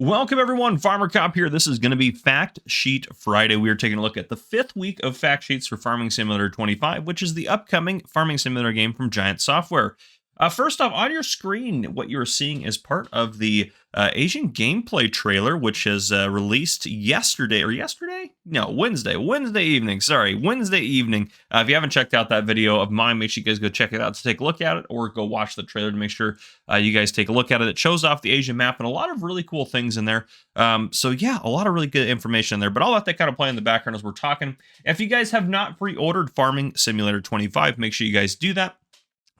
Welcome everyone, Farmer Cop here. This is going to be Fact Sheet Friday. We are taking a look at the 5th week of fact sheets for Farming Simulator 25, which is the upcoming Farming Simulator game from Giant Software. First off, on your screen, what you're seeing is part of the Asian gameplay trailer, which is released yesterday. Wednesday evening. Wednesday evening. If you haven't checked out that video of mine, make sure you guys go check it out to take a look at it, or go watch the trailer to make sure you guys take a look at it. It shows off the Asian map and a lot of really cool things in there. So yeah, a lot of really good information in there, but I'll let that kind of play in the background as we're talking. If you guys have not pre-ordered Farming Simulator 25, make sure you guys do that.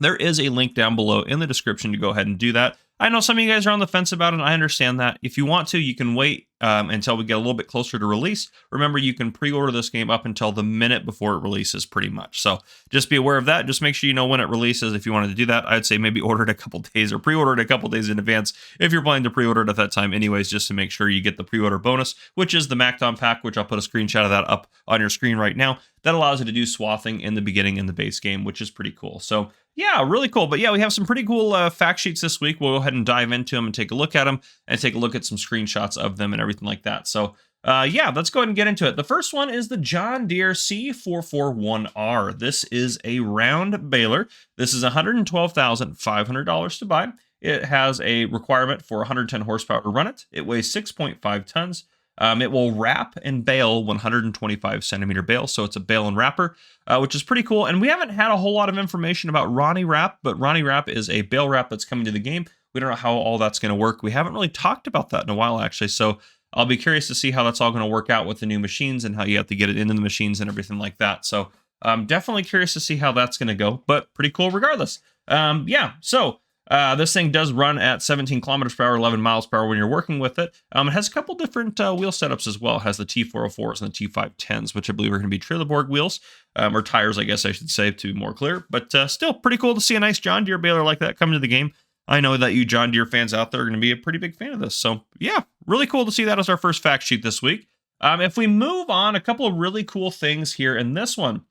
There is a link down below in the description to go ahead and do that. I know some of you guys are on the fence about it. I understand that. If you want to, you can wait until we get a little bit closer to release. Remember, you can pre-order this game up until the minute before it releases, pretty much. So just be aware of that. Just make sure you know when it releases. If you wanted to do that, I'd say maybe order it a couple days or pre-order it a couple days in advance if you're planning to pre-order it at that time anyways, just to make sure you get the pre-order bonus, which is the Macdon pack, which I'll put a screenshot of that up on your screen right now. That allows you to do swathing in the beginning in the base game, which is pretty cool. So yeah, really cool. But yeah, we have some pretty cool fact sheets this week. We'll go ahead and dive into them and take a look at them and take a look at some screenshots of them and everything like that. So yeah, let's go ahead and get into it. The first one is the John Deere C441R. This is a round baler. This is $112,500 to buy. It has a requirement for 110 horsepower to run it. It weighs 6.5 tons. It will wrap and bale 125 centimeter bales, so it's a bale and wrapper, which is pretty cool. And we haven't had a whole lot of information about Ronnie Wrap, but Ronnie Wrap is a bale wrap that's coming to the game. We don't know how all that's going to work. We haven't really talked about that in a while, actually, so I'll be curious to see how that's all going to work out with the new machines and how you have to get it into the machines and everything like that. So I'm definitely curious to see how that's going to go, but pretty cool regardless. Yeah, so this thing does run at 17 kilometers per hour, 11 miles per hour when you're working with it. It has a couple different wheel setups as well. It has the T404s and the T510s, which I believe are going to be Trailerborg wheels, or tires, I guess I should say, to be more clear. But still pretty cool to see a nice John Deere baler like that come to the game. I know that you John Deere fans out there are going to be a pretty big fan of this. So yeah, really cool to see that as our first fact sheet this week. If we move on, a couple of really cool things here in this one.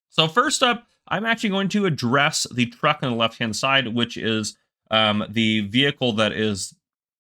So first up, I'm actually going to address the truck on the left-hand side, which is the vehicle that is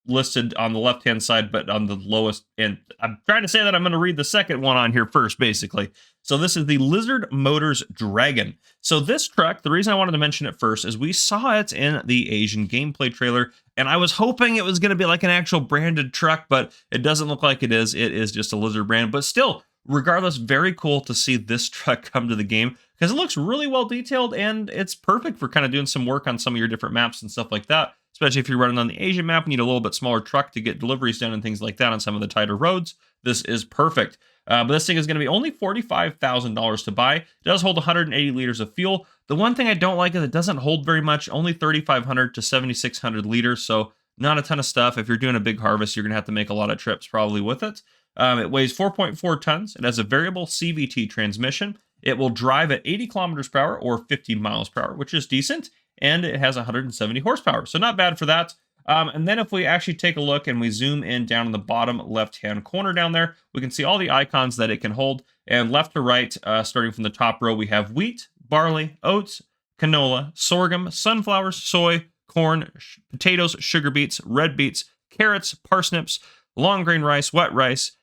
listed on the left-hand side, but on the lowest. And I'm trying to say that I'm going to read the second one on here first, basically. So this is the Lizard Motors Dragon. So this truck, the reason I wanted to mention it first is we saw it in the Asian gameplay trailer, and I was hoping it was going to be like an actual branded truck, but it doesn't look like it is. It is just a Lizard brand, but still, regardless, very cool to see this truck come to the game because it looks really well detailed and it's perfect for kind of doing some work on some of your different maps and stuff like that, especially if you're running on the Asian map and need a little bit smaller truck to get deliveries done and things like that on some of the tighter roads. This is perfect. But this thing is going to be only $45,000 to buy. It does hold 180 liters of fuel. The one thing I don't like is it doesn't hold very much, only 3,500 to 7,600 liters, so not a ton of stuff. If you're doing a big harvest, you're going to have to make a lot of trips probably with it. It weighs 4.4 tons. It has a variable CVT transmission. It will drive at 80 kilometers per hour or 50 miles per hour, which is decent. And it has 170 horsepower, so not bad for that. And then if we actually take a look and we zoom in down in the bottom left-hand corner down there, we can see all the icons that it can hold. And left to right, starting from the top row, we have wheat, barley, oats, canola, sorghum, sunflowers, soy, corn, potatoes, sugar beets, red beets, carrots, parsnips, long grain rice, wet rice,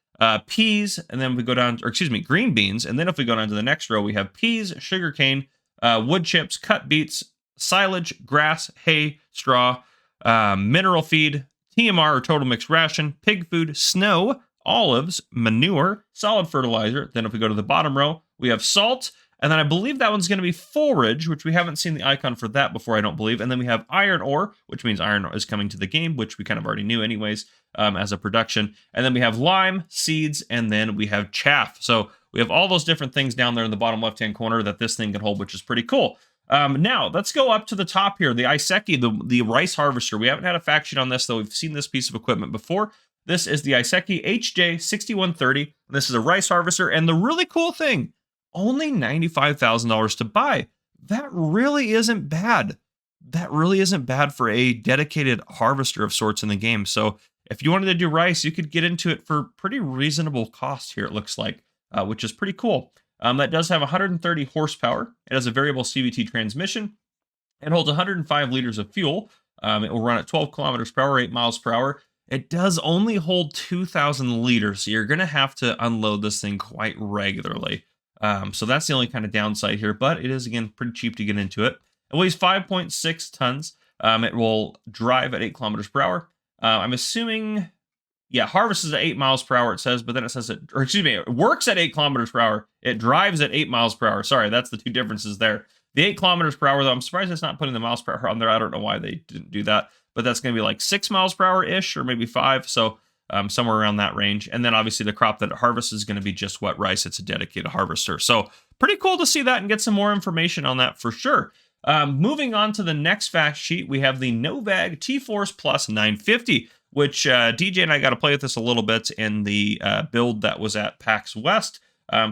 peas, and then we go down, or excuse me, green beans. And then if we go down to the next row, we have peas, sugarcane, wood chips, cut beets, silage, grass, hay, straw, mineral feed, TMR or total mixed ration, pig food, snow, olives, manure, solid fertilizer. Then if we go to the bottom row, we have salt. And then I believe that one's going to be forage, which we haven't seen the icon for that before, I don't believe. And then we have iron ore, which means iron is coming to the game, which we kind of already knew anyways as a production. And then we have lime, seeds, and then we have chaff. So we have all those different things down there in the bottom left-hand corner that this thing can hold, which is pretty cool. Now, let's go up to the top here. The Iseki, the rice harvester. We haven't had a fact sheet on this, though. We've seen this piece of equipment before. This is the Iseki HJ6130. This is a rice harvester. And the really cool thing, only $95,000 to buy. That really isn't bad. That really isn't bad for a dedicated harvester of sorts in the game. So if you wanted to do rice, you could get into it for pretty reasonable cost here, it looks like, which is pretty cool. That does have 130 horsepower. It has a variable CVT transmission. It holds 105 liters of fuel. It will run at 12 kilometers per hour, 8 miles per hour. It does only hold 2,000 liters, so you're going to have to unload this thing quite regularly. So that's the only kind of downside here, but it is, again, pretty cheap to get into it. It weighs 5.6 tons. It will drive at 8 kilometers per hour. I'm assuming, yeah, harvests at 8 miles per hour, it says, but then it says it works at 8 kilometers per hour. It drives at 8 miles per hour. Sorry, that's the two differences there. The 8 kilometers per hour, though, I'm surprised it's not putting the miles per hour on there. I don't know why they didn't do that, but that's going to be like 6 miles per hour-ish, or maybe 5, so somewhere around that range. And then obviously the crop that it harvests is going to be just wet rice. It's a dedicated harvester. So pretty cool to see that and get some more information on that for sure. Moving on to the next fact sheet, we have the Novag T-Force Plus 950, which DJ and I got to play with this a little bit in the build that was at PAX West.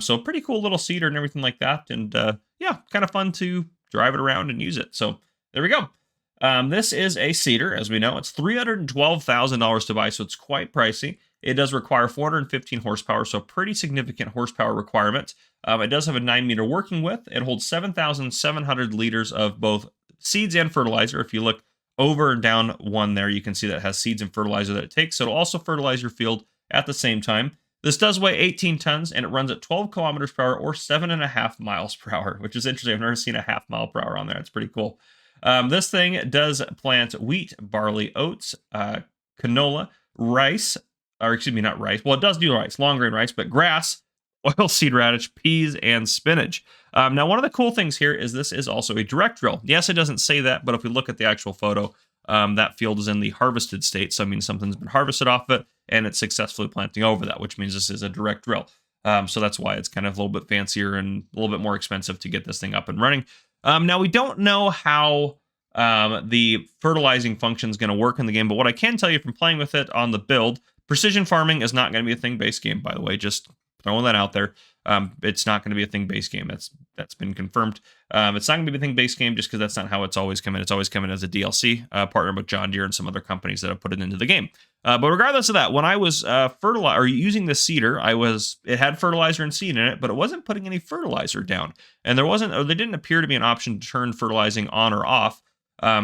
So pretty cool little seeder and everything like that. And yeah, kind of fun to drive it around and use it. So there we go. This is a seeder, as we know. It's $312,000 to buy, so it's quite pricey. It does require 415 horsepower, so pretty significant horsepower requirement. It does have a 9-meter working width. It holds 7,700 liters of both seeds and fertilizer. If you look over and down one there, you can see that it has seeds and fertilizer that it takes. So it'll also fertilize your field at the same time. This does weigh 18 tons, and it runs at 12 kilometers per hour or 7.5 miles per hour, which is interesting. I've never seen a half mile per hour on there. It's pretty cool. This thing does plant wheat, barley, oats, canola, rice, or excuse me, not rice. Well, it does do rice, long grain rice, but grass, oilseed radish, peas, and spinach. Now, one of the cool things here is this is also a direct drill. Yes, it doesn't say that, but if we look at the actual photo, that field is in the harvested state. So, I mean, something's been harvested off it, and it's successfully planting over that, which means this is a direct drill. So that's why it's kind of a little bit fancier and a little bit more expensive to get this thing up and running. Now, we don't know how the fertilizing function is going to work in the game, but what I can tell you from playing with it on the build, precision farming is not going to be a thing base game, by the way, just throwing that out there. It's not going to be a thing base game. That's been confirmed. It's not going to be a thing base game just because that's not how it's always come in. It's always come in as a DLC, partnered with John Deere and some other companies that have put it into the game. But regardless of that, when I was using the seeder, it had fertilizer and seed in it, but it wasn't putting any fertilizer down, and there didn't appear to be an option to turn fertilizing on or off.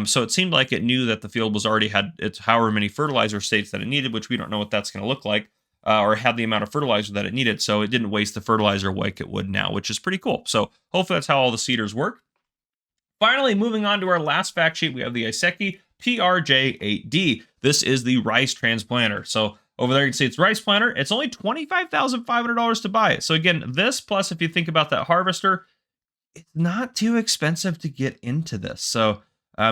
So it seemed like it knew that the field was already had its however many fertilizer states that it needed, which we don't know what that's going to look like, or had the amount of fertilizer that it needed. So it didn't waste the fertilizer like it would now, which is pretty cool. So hopefully that's how all the seeders work. Finally, moving on to our last fact sheet, we have the Iseki PRJ8D. This is the rice transplanter. So over there, you can see it's rice planter. It's only $25,500 to buy it. So again, this plus if you think about that harvester, it's not too expensive to get into this. So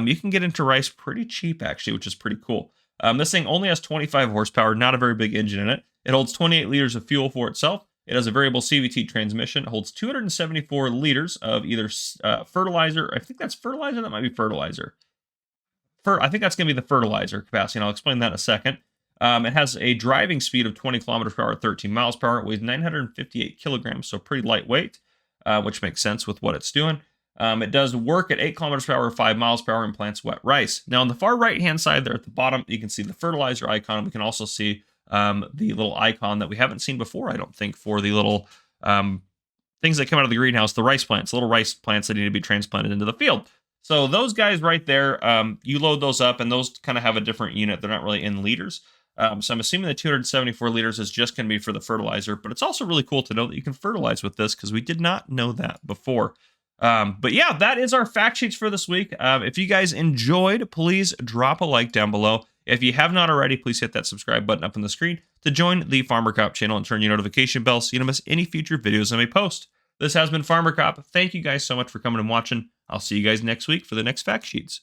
you can get into rice pretty cheap, actually, which is pretty cool. This thing only has 25 horsepower, not a very big engine in it. It holds 28 liters of fuel for itself. It has a variable CVT transmission. It holds 274 liters of either fertilizer. I think that's fertilizer. That might be fertilizer. I think that's going to be the fertilizer capacity, and I'll explain that in a second. It has a driving speed of 20 kilometers per hour, 13 miles per hour. It weighs 958 kilograms, so pretty lightweight, which makes sense with what it's doing. It does work at 8 kilometers per hour, 5 miles per hour, and plants wet rice. Now, on the far right-hand side there at the bottom, you can see the fertilizer icon. We can also see the little icon that we haven't seen before, I don't think, for the little things that come out of the greenhouse, the rice plants, little rice plants that need to be transplanted into the field. So those guys right there, you load those up, and those kind of have a different unit. They're not really in liters. So I'm assuming the 274 liters is just going to be for the fertilizer, but it's also really cool to know that you can fertilize with this because we did not know that before. But yeah, that is our fact sheets for this week. If you guys enjoyed, please drop a like down below. If you have not already, please hit that subscribe button up on the screen to join the Farmer Cop channel and turn your notification bell so you don't miss any future videos I may post. This has been Farmer Cop. Thank you guys so much for coming and watching. I'll see you guys next week for the next fact sheets.